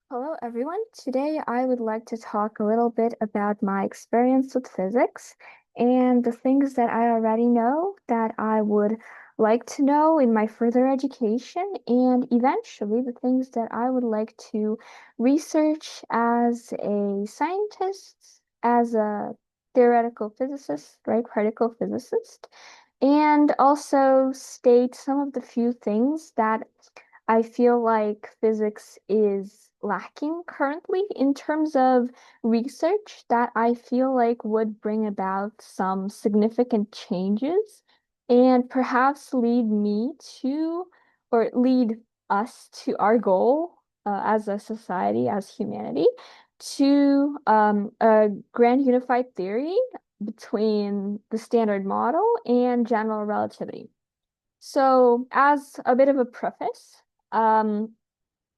Hello, everyone. Today, I would like to talk a little bit about my experience with physics and the things that I already know that I would like to know in my further education, and eventually the things that I would like to research as a scientist, as a theoretical physicist, right? Particle physicist, and also state some of the few things that I feel like physics is lacking currently in terms of research that I feel like would bring about some significant changes and perhaps lead me to, or lead us to our goal as a society, as humanity, to a grand unified theory between the standard model and general relativity. So, as a bit of a preface, um,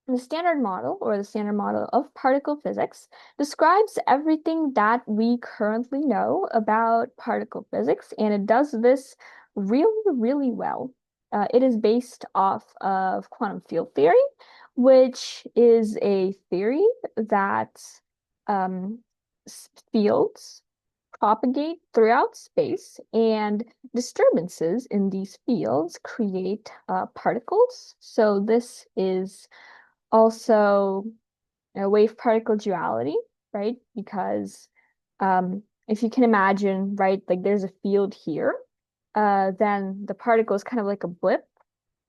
the standard model, or the standard model of particle physics, describes everything that we currently know about particle physics, and it does this really, really well. It is based off of quantum field theory, which is a theory that um, fields propagate throughout space, and disturbances in these fields create particles. So this is also a wave particle duality, right? Because if you can imagine, right, like there's a field here, then the particle is kind of like a blip.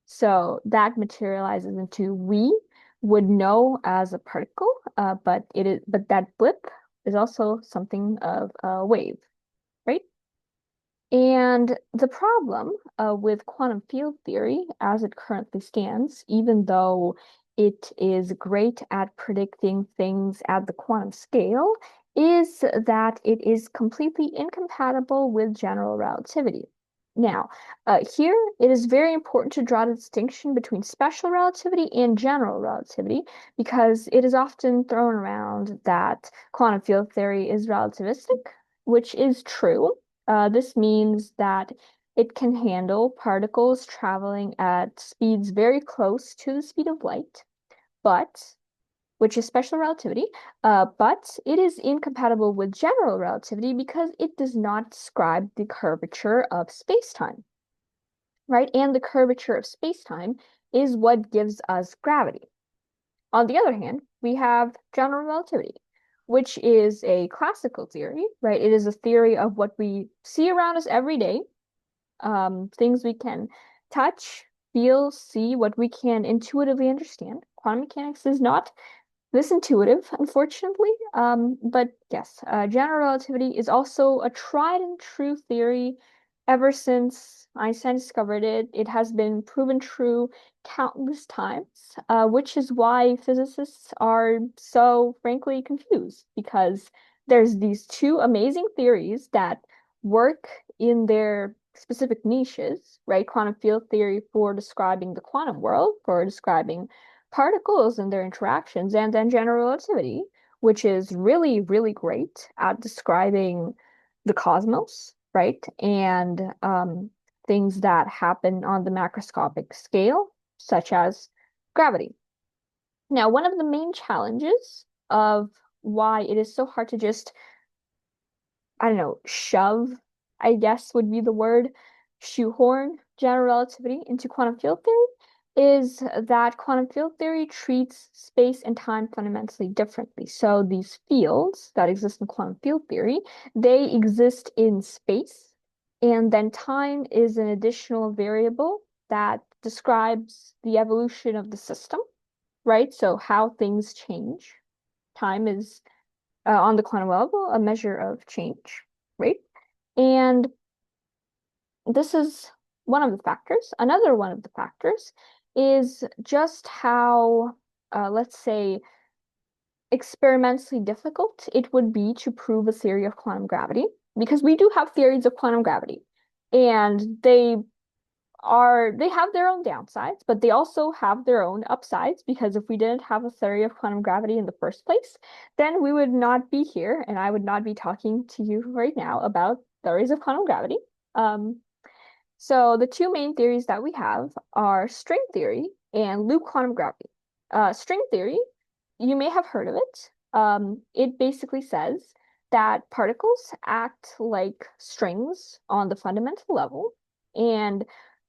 So that materializes into we would know as a particle, but that blip is also something of a wave, right? And the problem with quantum field theory as it currently stands, even though it is great at predicting things at the quantum scale, is that it is completely incompatible with general relativity. Now, here it is very important to draw the distinction between special relativity and general relativity because it is often thrown around that quantum field theory is relativistic, which is true. This means that it can handle particles traveling at speeds very close to the speed of light, but which is special relativity, but it is incompatible with general relativity because it does not describe the curvature of space-time, right? And the curvature of space-time is what gives us gravity. On the other hand, we have general relativity, which is a classical theory, right? It is a theory of what we see around us every day, things we can touch, feel, see, what we can intuitively understand. Quantum mechanics is not this intuitive, unfortunately. But yes, general relativity is also a tried and true theory ever since Einstein discovered it. It has been proven true countless times, which is why physicists are so frankly confused because there's these two amazing theories that work in their specific niches, right? Quantum field theory for describing the quantum world, for describing particles and their interactions, and then general relativity, which is really, really great at describing the cosmos, right? And things that happen on the macroscopic scale, such as gravity. Now, one of the main challenges of why it is so hard to just, I don't know, shove, I guess would be the word, shoehorn general relativity into quantum field theory is that quantum field theory treats space and time fundamentally differently. So these fields that exist in quantum field theory, they exist in space, and then time is an additional variable that describes the evolution of the system, right? So how things change. Time is on the quantum level a measure of change, right? And this is one of the factors. Another one of the factors is just how, let's say, experimentally difficult it would be to prove a theory of quantum gravity, because we do have theories of quantum gravity, and they have their own downsides, but they also have their own upsides because if we didn't have a theory of quantum gravity in the first place, then we would not be here, and I would not be talking to you right now about theories of quantum gravity. Um, so the two main theories that we have are string theory and loop quantum gravity. String theory you may have heard of it. It basically says that particles act like strings on the fundamental level, and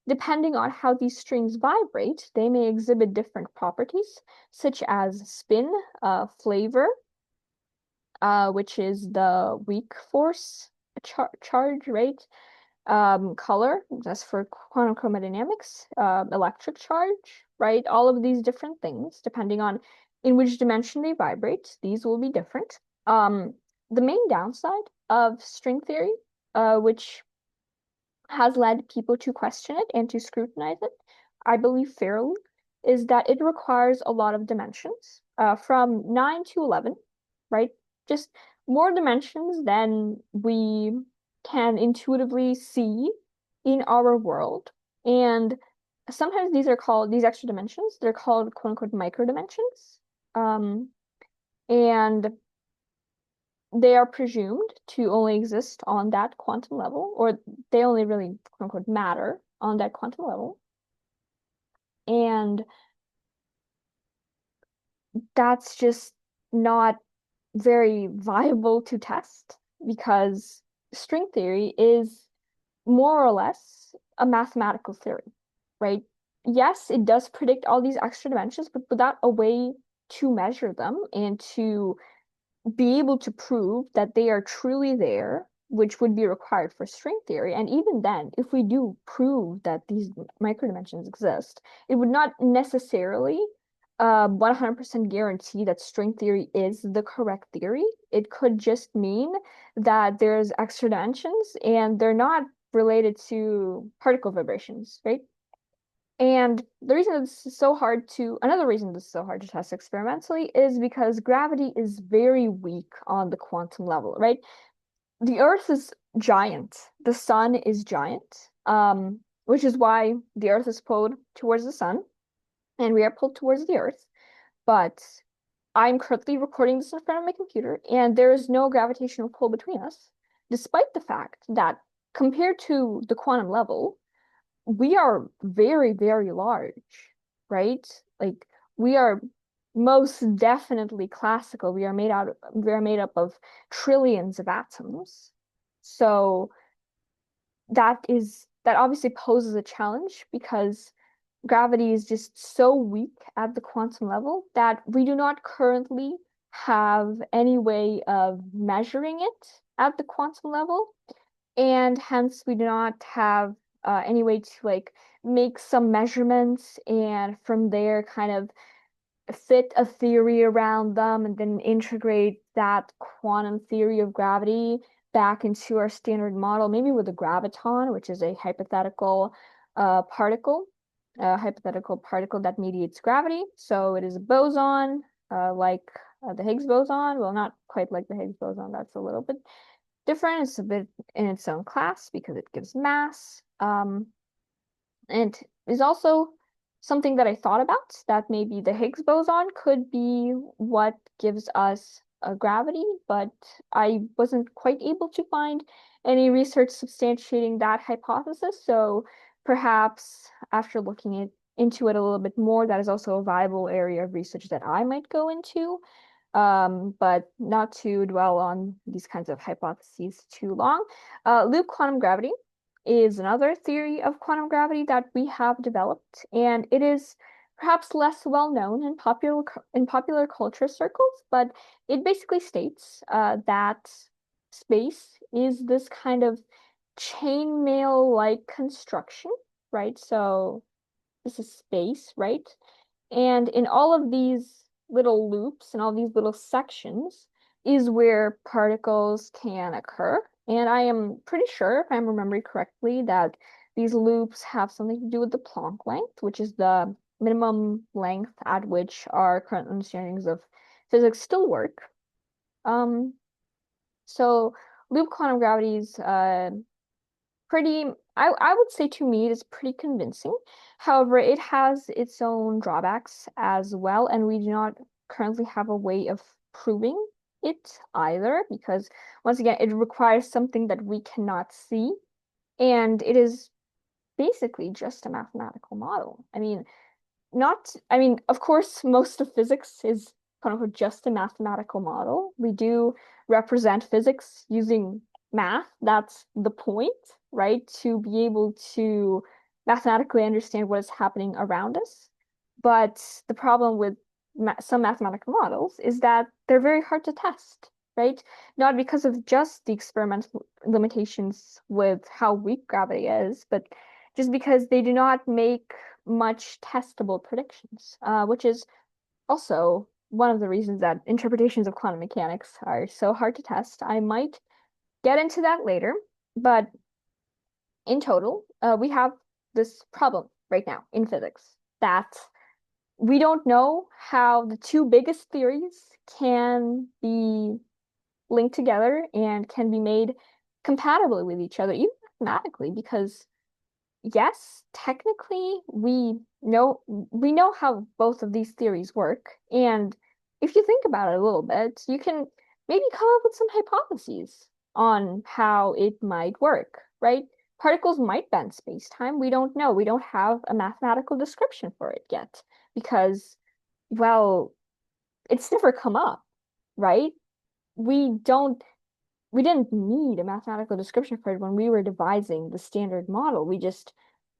depending on how these strings vibrate, they may exhibit different properties, such as spin, flavor, which is the weak force charge, right? Color, that's for quantum chromodynamics, electric charge, right? All of these different things, depending on in which dimension they vibrate, these will be different. The main downside of string theory, which has led people to question it and to scrutinize it, I believe fairly, is that it requires a lot of dimensions, from 9 to 11, right? Just more dimensions than we can intuitively see in our world. And sometimes these extra dimensions, they're called quote unquote micro dimensions. And they are presumed to only exist on that quantum level, or they only really quote unquote matter on that quantum level. And that's just not very viable to test because string theory is more or less a mathematical theory, right? Yes, it does predict all these extra dimensions, but without a way to measure them and to be able to prove that they are truly there, which would be required for string theory. And even then, if we do prove that these microdimensions exist, it would not necessarily 100% guarantee that string theory is the correct theory. It could just mean that there's extra dimensions and they're not related to particle vibrations, right? And the reason this is so hard to, another reason this is so hard to test experimentally is because gravity is very weak on the quantum level, right? The Earth is giant, the sun is giant, which is why the Earth is pulled towards the sun and we are pulled towards the Earth. But I'm currently recording this in front of my computer and there is no gravitational pull between us, despite the fact that compared to the quantum level, we are very, very large, right? Like we are most definitely classical. We are made up of trillions of atoms. So that obviously poses a challenge because gravity is just so weak at the quantum level that we do not currently have any way of measuring it at the quantum level, and hence we do not have any way to like make some measurements and from there kind of fit a theory around them and then integrate that quantum theory of gravity back into our standard model, maybe with a graviton, which is a particle, a hypothetical particle that mediates gravity. So it is a boson, like the Higgs boson. Well, not quite like the Higgs boson. That's a little bit different. It's a bit in its own class because it gives mass. And is also something that I thought about that maybe the Higgs boson could be what gives us a gravity, but I wasn't quite able to find any research substantiating that hypothesis. So perhaps after into it a little bit more, that is also a viable area of research that I might go into. But not to dwell on these kinds of hypotheses too long. Loop quantum gravity is another theory of quantum gravity that we have developed, and it is perhaps less well known in popular culture circles, but it basically states that space is this kind of chainmail-like construction, right? So this is space, right? And in all of these little loops and all these little sections is where particles can occur. And I am pretty sure, if I'm remembering correctly, that these loops have something to do with the Planck length, which is the minimum length at which our current understandings of physics still work. Um, so loop quantum gravity is pretty, I would say to me it is pretty convincing. However, it has its own drawbacks as well, and we do not currently have a way of proving it either, because once again, it requires something that we cannot see, and it is basically just a mathematical model. I mean, of course, most of physics is quote unquote just a mathematical model. We do represent physics using math. That's the point, right? To be able to mathematically understand what is happening around us. But the problem with some mathematical models is that they're very hard to test, right? Not because of just the experimental limitations with how weak gravity is, but just because they do not make much testable predictions, which is also one of the reasons that interpretations of quantum mechanics are so hard to test. I might get into that later, but in total, we have this problem right now in physics that we don't know how the two biggest theories can be linked together and can be made compatible with each other, even mathematically, because yes, technically we know how both of these theories work, and if you think about it a little bit, you can maybe come up with some hypotheses on how it might work, right? Particles might bend space-time. We don't know. We don't have a mathematical description for it yet because, well, it's never come up, right? We don't we didn't need a mathematical description for it when we were devising the standard model. We just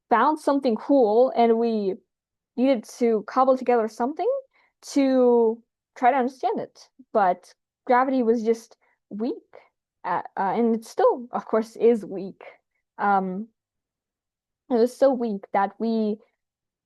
found something cool and we needed to cobble together something to try to understand it. But gravity was just weak, and it still, of course, is weak. Um, it was so weak that we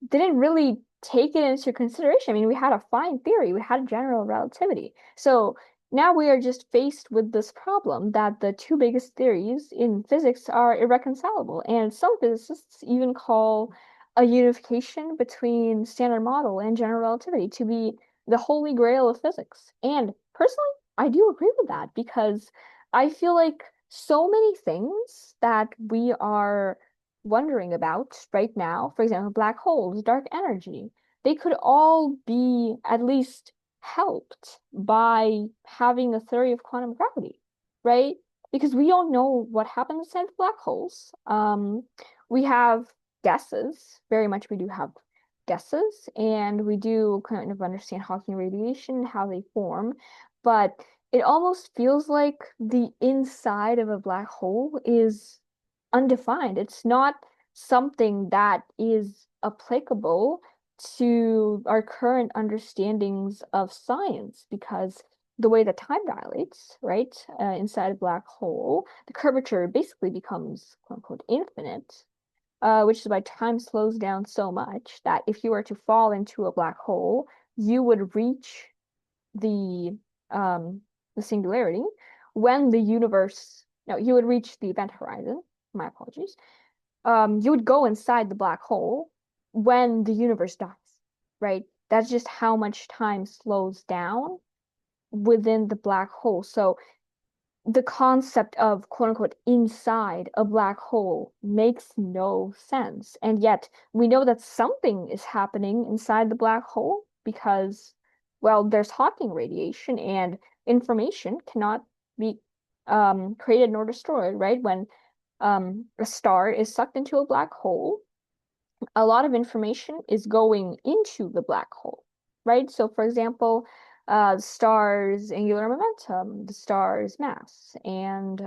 didn't really take it into consideration. I mean, we had a fine theory, we had general relativity. So now we are just faced with this problem that the two biggest theories in physics are irreconcilable. And some physicists even call a unification between standard model and general relativity to be the holy grail of physics. And personally, I do agree with that because I feel like so many things that we are wondering about right now, for example, black holes, dark energy, they could all be at least helped by having a theory of quantum gravity, right? Because we don't know what happens inside black holes. We have guesses, very much we do have guesses, and we do kind of understand Hawking radiation, how they form, but it almost feels like the inside of a black hole is undefined. It's not something that is applicable to our current understandings of science because the way that time dilates, right, inside a black hole, the curvature basically becomes quote unquote infinite, which is why time slows down so much that if you were to fall into a black hole, you would reach the um the singularity when the universe no, you would reach the event horizon. My apologies. You would go inside the black hole when the universe dies, right? That's just how much time slows down within the black hole. So the concept of quote unquote inside a black hole makes no sense. And yet we know that something is happening inside the black hole because, well, there's Hawking radiation and information cannot be created nor destroyed, right? When a star is sucked into a black hole, a lot of information is going into the black hole, right? So, for example, the star's angular momentum, the star's mass, and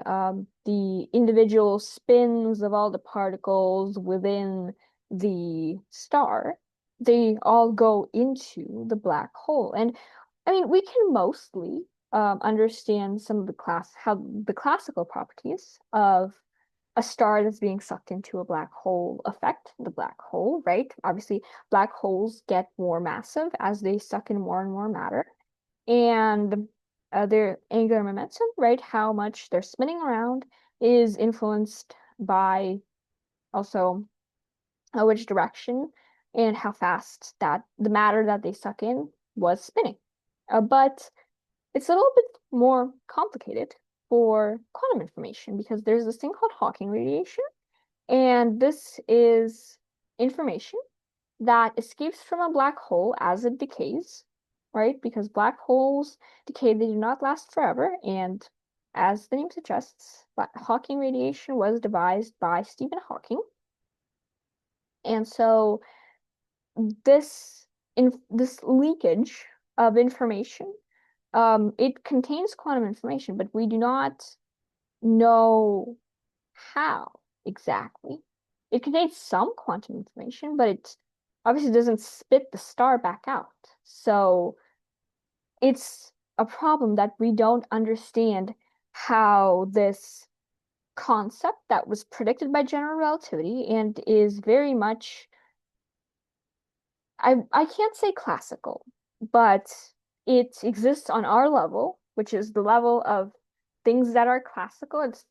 the individual spins of all the particles within the star, they all go into the black hole. And I mean, we can mostly understand some of how the classical properties of a star that's being sucked into a black hole affect the black hole, right? Obviously, black holes get more massive as they suck in more and more matter. And their angular momentum, right? How much they're spinning around is influenced by also which direction and how fast that the matter that they suck in was spinning. But it's a little bit more complicated for quantum information because there's this thing called Hawking radiation, and this is information that escapes from a black hole as it decays, right? Because black holes decay, they do not last forever. And as the name suggests, Hawking radiation was devised by Stephen Hawking. And so this leakage of information. It contains quantum information, but we do not know how exactly. It contains some quantum information, but it obviously doesn't spit the star back out. So it's a problem that we don't understand how this concept that was predicted by general relativity and is very much, I can't say classical, but it exists on our level, which is the level of things that are classical. It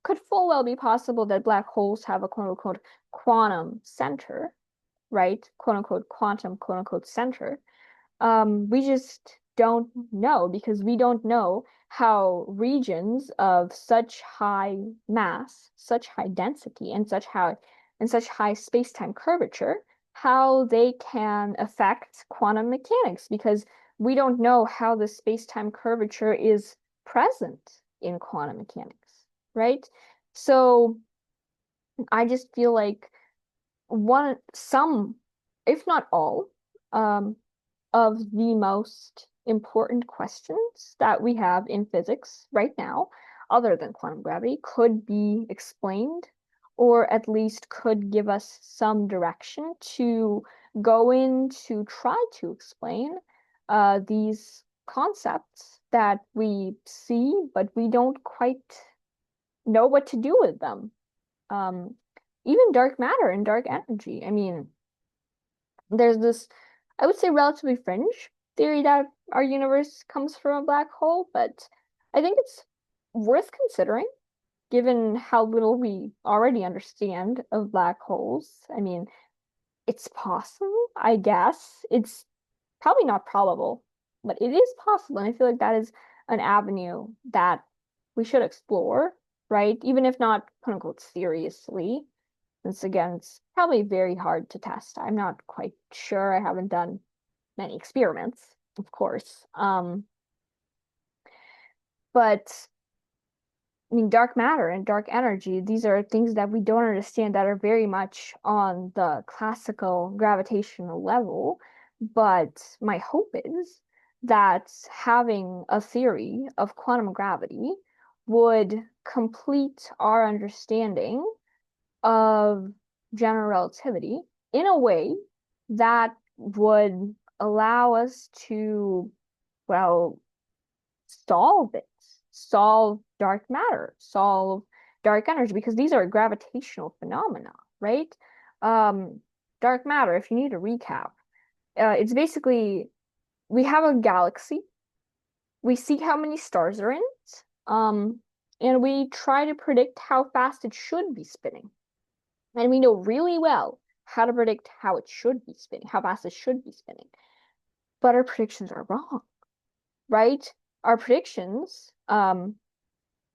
could full well be possible that black holes have a quote unquote quantum center, right? Quote unquote quantum, quote unquote center. We just don't know because we don't know how regions of such high mass, such high density, and such high space-time curvature, how they can affect quantum mechanics because we don't know how the space-time curvature is present in quantum mechanics, right? So I just feel like some, if not all, um, of the most important questions that we have in physics right now, other than quantum gravity, could be explained, or at least could give us some direction to go in to try to explain these concepts that we see, but we don't quite know what to do with them. Um, Even dark matter and dark energy. I mean, there's this, I would say, relatively fringe theory that our universe comes from a black hole, but I think it's worth considering given how little we already understand of black holes. I mean, it's possible, I guess. It's probably not probable, but it is possible. And I feel like that is an avenue that we should explore, right? Even if not, quote unquote, seriously. Since again, it's probably very hard to test. I'm not quite sure. I haven't done many experiments, of course. But I mean, dark matter and dark energy, these are things that we don't understand that are very much on the classical gravitational level. But my hope is that having a theory of quantum gravity would complete our understanding of general relativity in a way that would allow us to, well, solve it, solve dark matter, solve dark energy, because these are gravitational phenomena, right? Um, Dark matter, if you need a recap, it's basically we have a galaxy, we see how many stars are in it, and we try to predict how fast it should be spinning. And we know really well how to predict how it should be spinning, how fast it should be spinning. But our predictions are wrong, right? Our predictions, um,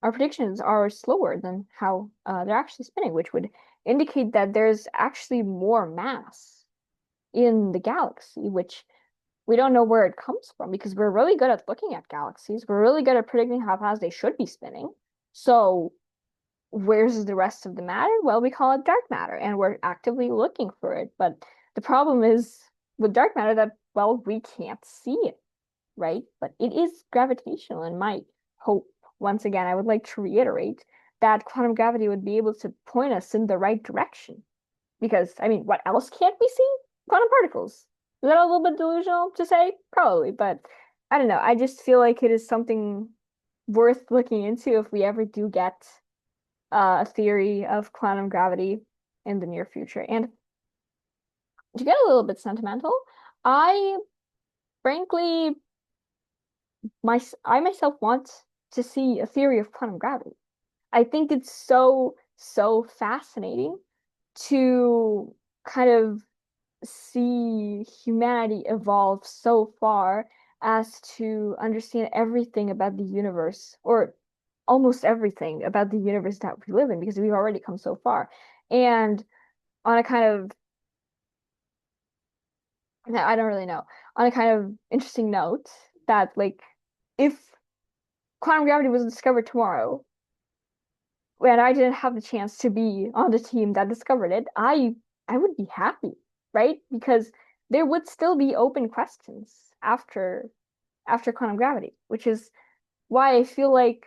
our predictions are slower than how they're actually spinning, which would indicate that there's actually more mass in the galaxy, which we don't know where it comes from because we're really good at looking at galaxies. We're really good at predicting how fast they should be spinning. So where's the rest of the matter? Well, we call it dark matter, and we're actively looking for it. But the problem is with dark matter that, well, we can't see it, right? But it is gravitational, and my hope, once again, I would like to reiterate that quantum gravity would be able to point us in the right direction. Because, I mean, what else can't we see? Quantum particles. Is that a little bit delusional to say? Probably, but I don't know. I just feel like it is something worth looking into if we ever do get a theory of quantum gravity in the near future. And to get a little bit sentimental, I frankly, I myself want to see a theory of quantum gravity. I think it's so fascinating to kind of see humanity evolve so far as to understand everything about the universe, or almost everything about the universe that we live in, because we've already come so far. And on a kind of, I don't really know, on a kind of interesting note, that like if quantum gravity was discovered tomorrow, when I didn't have the chance to be on the team that discovered it, I would be happy, right? Because there would still be open questions after quantum gravity, which is why I feel like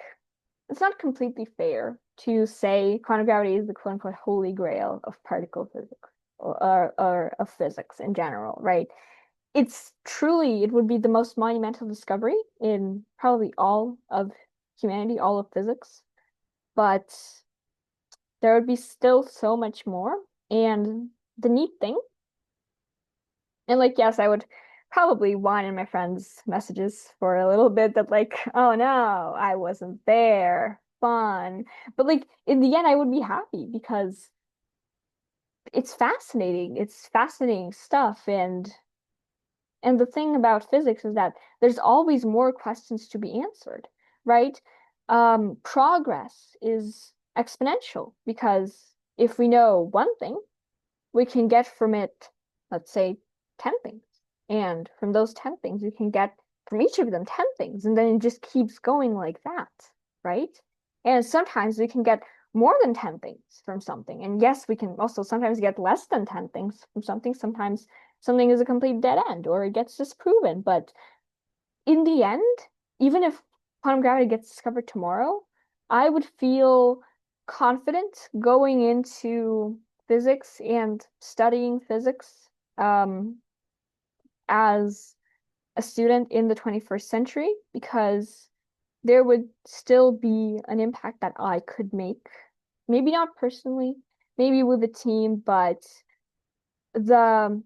it's not completely fair to say quantum gravity is the quote unquote holy grail of particle physics or of physics in general, right? It's truly, it would be the most monumental discovery in probably all of humanity, all of physics, but there would be still so much more. And the neat thing, and like, yes, I would probably whine in my friends' messages for a little bit that, like, oh no, I wasn't there. Fun. But like in the end, I would be happy because it's fascinating. It's fascinating stuff. And the thing about physics is that there's always more questions to be answered, right? Progress is exponential because if we know one thing, we can get from it, let's say, 10 things. And from those 10 things, we can get from each of them 10 things. And then it just keeps going like that, right? And sometimes we can get more than 10 things from something. And yes, we can also sometimes get less than 10 things from something. Sometimes something is a complete dead end or it gets disproven. But in the end, even if quantum gravity gets discovered tomorrow, I would feel confident going into physics and studying physics as a student in the 21st century because there would still be an impact that I could make. Maybe not personally, maybe with a team, but the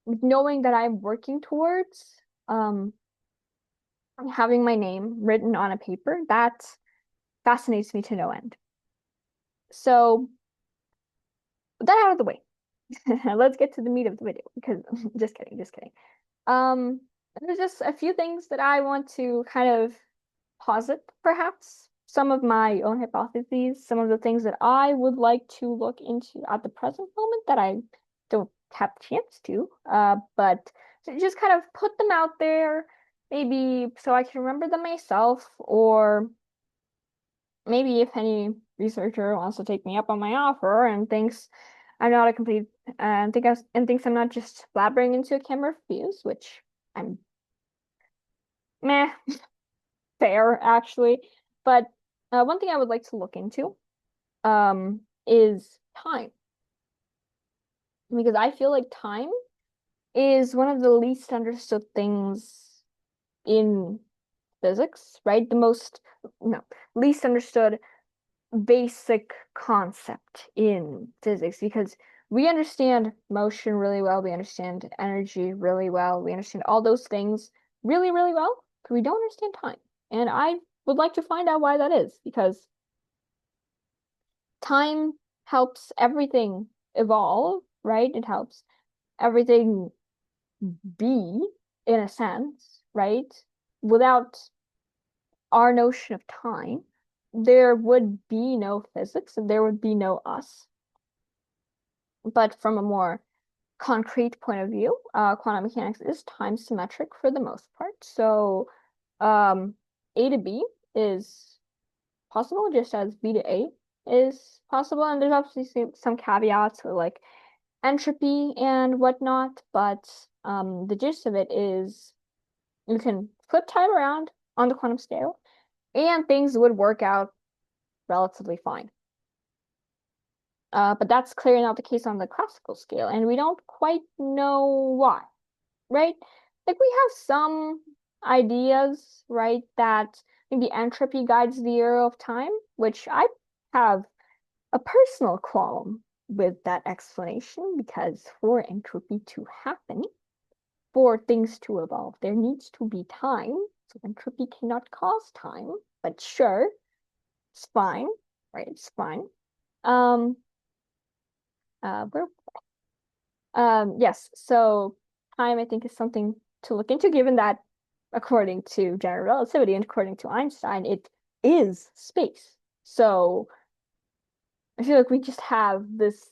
knowing that I'm working towards having my name written on a paper, that fascinates me to no end. So, with that out of the way, let's get to the meat of the video because just kidding, just kidding. Um, there's just a few things that I want to kind of posit, perhaps. Some of my own hypotheses, some of the things that I would like to look into at the present moment that I don't have the chance to. But just kind of put them out there, maybe so I can remember them myself, or maybe if any researcher wants to take me up on my offer and thinks I'm not a complete and thinks I'm not just blabbering into a camera of views, which I'm meh, fair actually. But one thing I would like to look into is time. Because I feel like time is one of the least understood things in physics, right? The most, no, least understood basic concept in physics because we understand motion really well, we understand energy really well, we understand all those things really, really well, but we don't understand time. And I would like to find out why that is because time helps everything evolve, right? It helps everything be in a sense, right? Without our notion of time, there would be no physics and there would be no us. But from a more concrete point of view, quantum mechanics is time symmetric for the most part. So A to B is possible just as B to A is possible. And there's obviously some caveats with like entropy and whatnot, but the gist of it is you can flip time around on the quantum scale and things would work out relatively fine. But that's clearly not the case on the classical scale, and we don't quite know why, right? Like we have some ideas, right, that maybe entropy guides the arrow of time, which I have a personal qualm with that explanation because for entropy to happen, for things to evolve, there needs to be time. So entropy cannot cause time, but sure, it's fine, right? It's fine. Um, where yes, so time I think is something to look into, given that according to general relativity and according to Einstein, it is space. So I feel like we just have this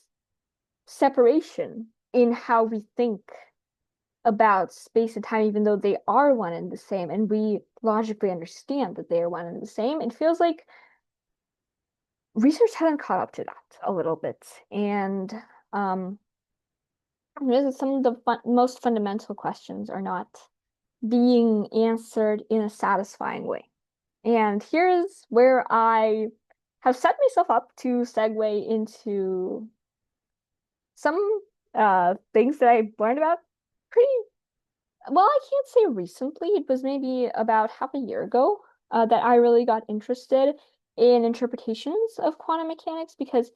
separation in how we think about space and time, even though they are one and the same, and we logically understand that they are one and the same. It feels like research hasn't caught up to that a little bit. And um, Some of the most fundamental questions are not being answered in a satisfying way. And here's where I have set myself up to segue into some things that I learned about pretty well. I can't say recently, it was maybe about half a year ago that I really got interested in interpretations of quantum mechanics because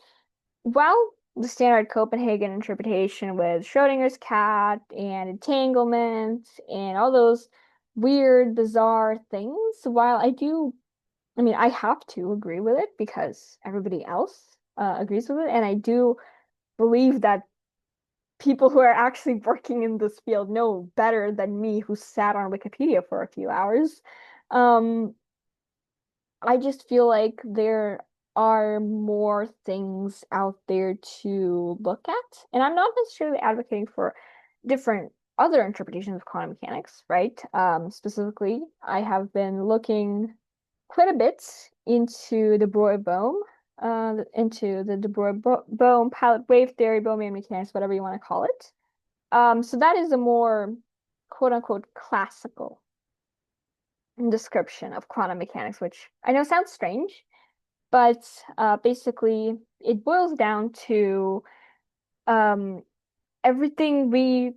while the standard Copenhagen interpretation with Schrodinger's cat and entanglement and all those weird, bizarre things, while I mean, I have to agree with it because everybody else agrees with it, and I do believe that people who are actually working in this field know better than me, who sat on Wikipedia for a few hours. Um, I just feel like there are more things out there to look at. And I'm not necessarily advocating for different other interpretations of quantum mechanics, right? Specifically, I have been looking quite a bit into de Broglie-Bohm, into the de Broglie-Bohm pilot wave theory, Bohmian mechanics, whatever you want to call it. So that is a more quote unquote classical description of quantum mechanics, which I know sounds strange, but basically it boils down to um, everything we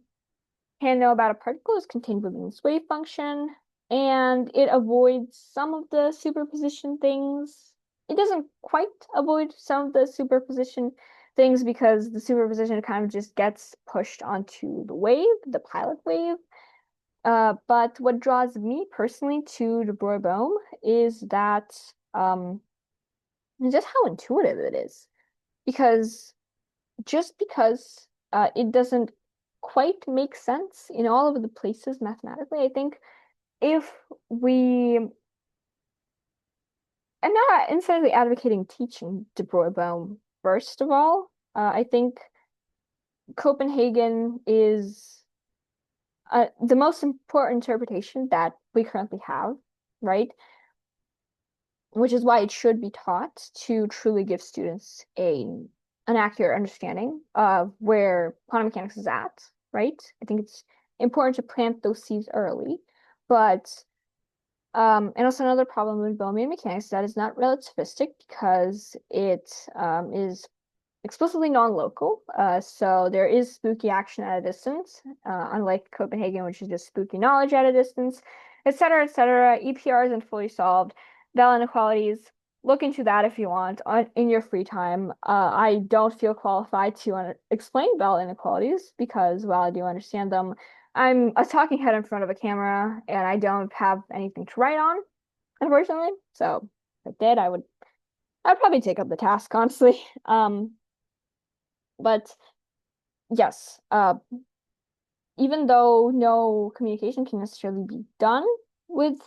can know about a particle is contained within its wave function, and it avoids some of the superposition things. It doesn't quite avoid some of the superposition things because the superposition kind of just gets pushed onto the wave, the pilot wave. But what draws me personally to de Broglie-Bohm is that just how intuitive it is. Because just because it doesn't quite make sense in all of the places mathematically, I think if we, I'm not necessarily advocating teaching de Broglie-Bohm, first of all. I think Copenhagen is the most important interpretation that we currently have, right? Which is why it should be taught to truly give students an accurate understanding of where quantum mechanics is at, right? I think it's important to plant those seeds early. But and also another problem with Bohmian mechanics is that it's not relativistic because it is explicitly non-local. So there is spooky action at a distance, unlike Copenhagen, which is just spooky knowledge at a distance, etc., etc. EPR isn't fully solved. Bell inequalities, look into that if you want in your free time. I don't feel qualified to explain Bell inequalities because while I do understand them, I'm a talking head in front of a camera and I don't have anything to write on, unfortunately. So if I did, I'd probably take up the task, honestly. But yes, even though no communication can necessarily be done with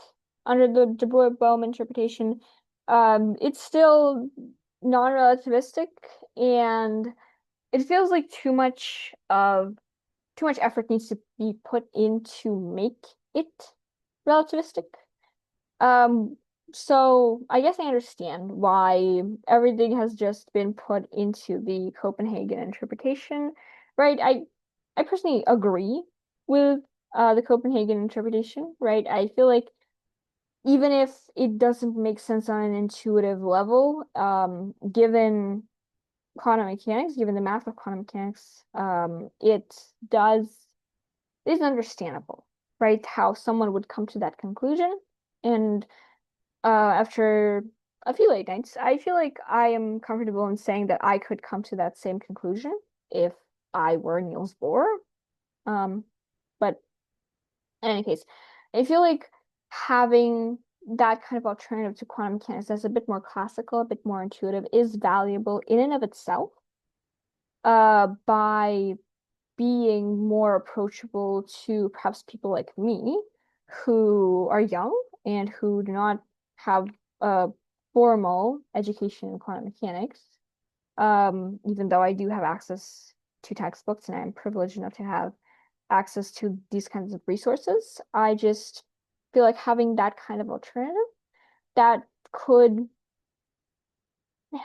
under the de Broglie-Bohm interpretation, it's still non-relativistic, and it feels like too much effort needs to be put in to make it relativistic. Um, so I guess I understand why everything has just been put into the Copenhagen interpretation, right? I personally agree with the Copenhagen interpretation, right? I feel like even if it doesn't make sense on an intuitive level, given quantum mechanics, given the math of quantum mechanics, it is understandable, right? How someone would come to that conclusion. And after a few late nights, I feel like I am comfortable in saying that I could come to that same conclusion if I were Niels Bohr. Um, but in any case, I feel like having that kind of alternative to quantum mechanics that's a bit more classical, a bit more intuitive, is valuable in and of itself, by being more approachable to perhaps people like me who are young and who do not have a formal education in quantum mechanics. Even though I do have access to textbooks and I'm privileged enough to have access to these kinds of resources, I just feel like having that kind of alternative that could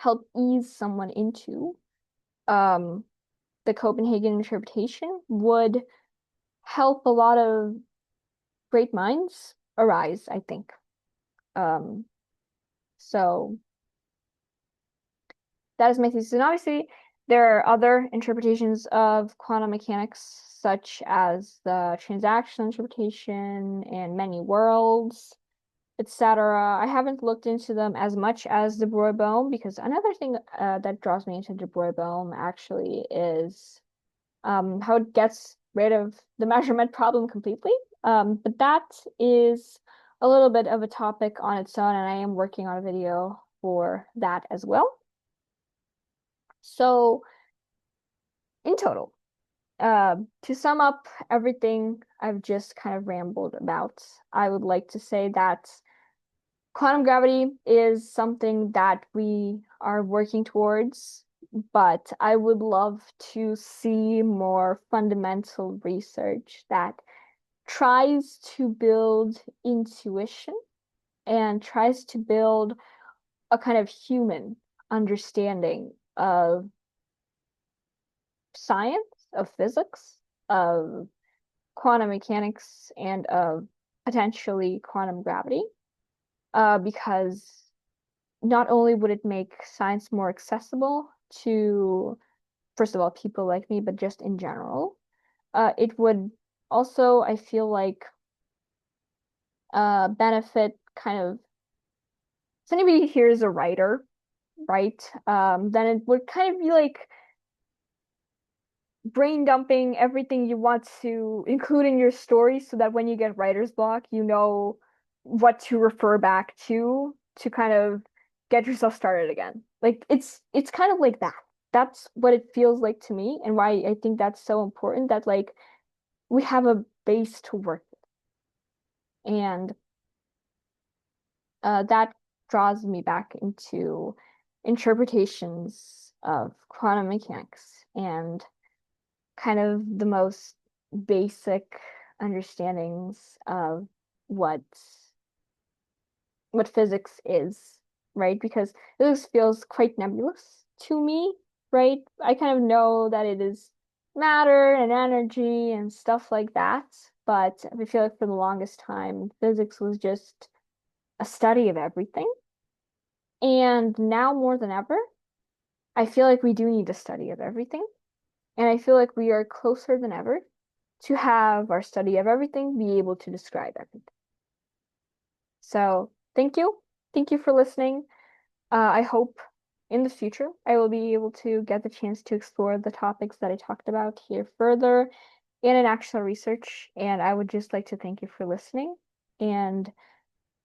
help ease someone into um, the Copenhagen interpretation would help a lot of great minds arise, I think. Um, so that is my thesis. And obviously, there are other interpretations of quantum mechanics, such as the transactional interpretation and many worlds, etc. I haven't looked into them as much as de Boer-Bohm, because another thing that draws me into de Boer-Bohm actually is how it gets rid of the measurement problem completely. But that is a little bit of a topic on its own, and I am working on a video for that as well. So, in total, to sum up everything I've just kind of rambled about, I would like to say that quantum gravity is something that we are working towards, but I would love to see more fundamental research that tries to build intuition and tries to build a kind of human understanding of science, of physics, of quantum mechanics, and of potentially quantum gravity. Because not only would it make science more accessible to, first of all, people like me, but just in general, it would also, I feel like, benefit kind of, if anybody here is a writer, right? Then it would kind of be like brain dumping everything you want to include in your story so that when you get writer's block, you know what to refer back to kind of get yourself started again. Like it's kind of like that. That's what it feels like to me, and why I think that's so important that like we have a base to work with. And that draws me back into interpretations of quantum mechanics and kind of the most basic understandings of what physics is, right? Because physics feels quite nebulous to me, right? I kind of know that it is matter and energy and stuff like that, but I feel like for the longest time, physics was just a study of everything. And now more than ever, I feel like we do need a study of everything. And I feel like we are closer than ever to have our study of everything be able to describe everything. So thank you. Thank you for listening. I hope in the future I will be able to get the chance to explore the topics that I talked about here further in an actual research. And I would just like to thank you for listening and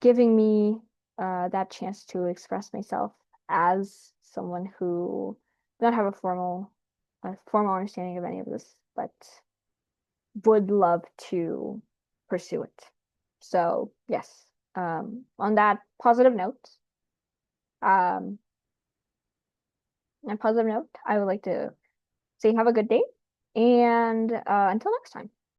giving me that chance to express myself as someone who does not have a formal understanding of any of this, but would love to pursue it. So yes, on that um, positive note, I would like to say have a good day, and until next time.